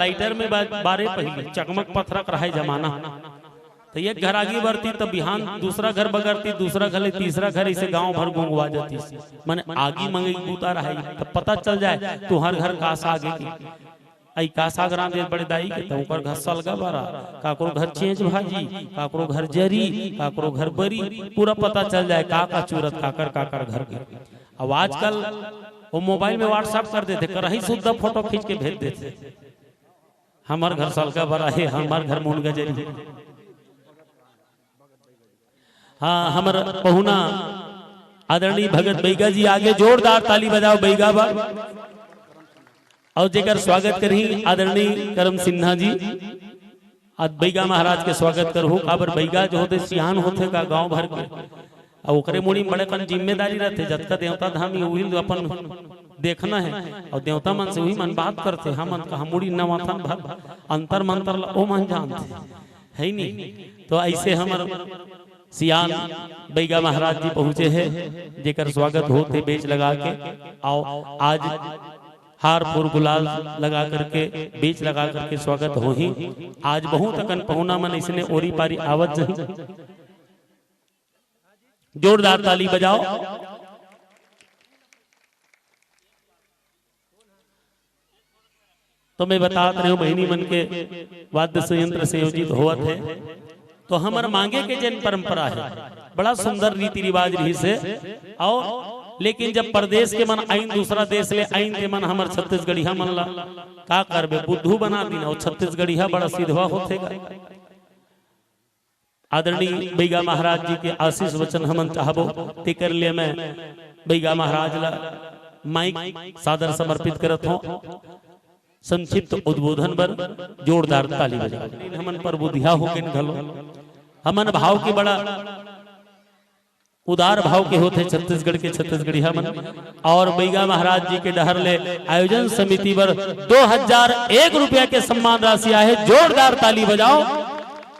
Lighter में बारे पहले चकमक पत्थर रहा जमाना, तो एक घर आगे बढ़ती तो बिहान दूसरा घर बगरती, दूसरा घर तीसरा घर, इसे गांव भर गुंगवा जाती, माने आगे मंगे बूता रहा तो पता चल जाए तू हर घर कास आगे की आई कासा ग्राम दे बड़े दाई के तो ऊपर घर सलगा बारा, काकरो घर चेंज भाजी, काकरो घर जरी, काकरो घर बरी, पूरा पता चल जाए का चूरत काकर काकर घर के। अब आजकल वो मोबाइल में व्हाट्सएप कर देते, करही शुद्ध फोटो खींच के भेज देते, हमार घर सलगा बारा है, हमार घर मुनगा जरी। हाँ हमार पहुना आदरणीय भगत बैगा जी आगे जोरदार ताली बजाओ बैगा बा। और जेकर स्वागत करही आदरणीय करम सिन्हा जी, आज बैगा महाराज के स्वागत करहु। काबर बैगा जो होते सियान होते का गांव भर के, और ओकरे मुड़ी बड़े कन जिम्मेदारी रहते, जतका देवता धाम वही अपन देखना है, और देवता मन से वही मन बात करते, हम मुड़ी नवाथन भर अंतर मंतर ओ मन जानते है नहीं। तो ऐसे हमार सियान बैगा महाराज जी पहुंचे हैं, जेकर स्वागत होते बेच लगा के। आओ आज हार फूल गुलाल लगा करके बीच लगा करके स्वागत हो ही। आज बहुत अकन पहुना मन इसने ओरी पारी आवत जही, जोरदार ताली बजाओ। तो मैं बता रहे हूं बहनी मन के वाद्य संयंत्र से योजित होवत है। तो हमार मांगे के जन परंपरा है, बड़ा सुंदर रीति रिवाज रही से। और लेकिन जब प्रदेश के मन आइन दूसरा देश ले आइन के मन हमार छत्तीसगढ़िया मन ला का करबे बुद्धू बना दी, और छत्तीसगढ़िया बड़ा सिधवा होतेगा। आदरणीय बैगा महाराज जी के आशीष वचन हमन चाहबो, ते कर लिए मैं बैगा महाराज ला माइक सादर समर्पित करत हूं। संक्षिप्त उद्बोधन पर जोरदार ताली बजाओ। हमन पर बुधिया होके घलो हमन भाव के बड़ा उदार भाव के होते छत्तीसगढ़ के छत्तीसगढ़िया मन। और बैगा महाराज जी के डहर ले आयोजन समिति पर 2001 रुपया के सम्मान राशि आए, जोरदार ताली बजाओ।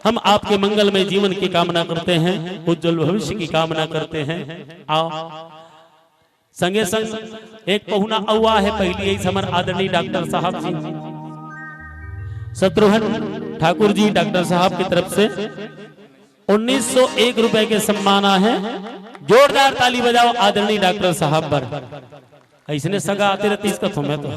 हम आपके मंगलमय जीवन की कामना करते हैं, उज्जवल भविष्य की कामना करते हैं। आओ संगे संग एक पहुना अवा है पहली यही समर आदरणीय डॉक्टर साहब जी शत्रुघ्न ठाकुर जी डॉक्टर साहब की तरफ से 1901 रुपए के सम्मान है, जोरदार ताली बजाओ आदरणीय डॉक्टर साहब पर। ऐसने सगा आते रहती इसका तुम्हें तो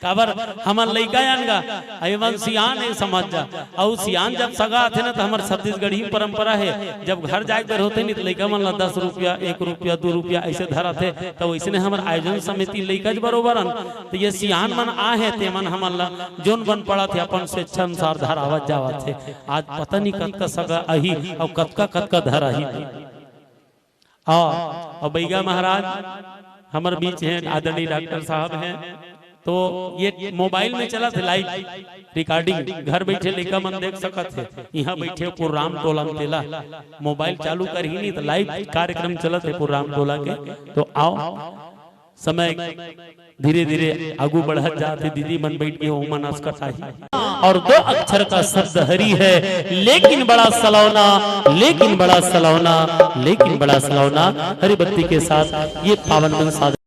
काबर हमार लइका आनगा अयवन सियान है समझ जा, और सियान जब सगा आते ना तो हमार छत्तीसगढ़ी परंपरा है, जब घर जाए कर होते नहीं तो लइका मन ला 10 रुपया 1 रुपया 2 रुपया ऐसे धरा थे। तो वैसे हमार आयोजन समिति लइका बरोबर तो ये सियान मन आ है ते मन हमार ला जोन बन पड़ा थे अपन स्वेच्छा अनुसार धरावत जावत थे। आज पता नहीं कतका सगा अही और कतका धरा ही। और बैगा महाराज हमारे बीच हैं, आदरणीय डॉक्टर साहब हैं। तो ये मोबाइल में चला थे लाइव रिकॉर्डिंग, घर बैठे लेका मन देख सकत थे। यहाँ बैठे पुराम टोला में तेला मोबाइल चालू कर ही नहीं तो लाइव कार्यक्रम चला थे पुराम टोला के। तो आओ समय धीरे धीरे आगू बढ़त जाते, दीदी मन बैठ के वो मन और 2 अक्षर का शब्द हरी है, लेकिन बड़ा सलौना, लेकिन बड़ा सलौना, लेकिन बड़ा सलौना। हरी बत्ती के साथ ये पावन मन साधन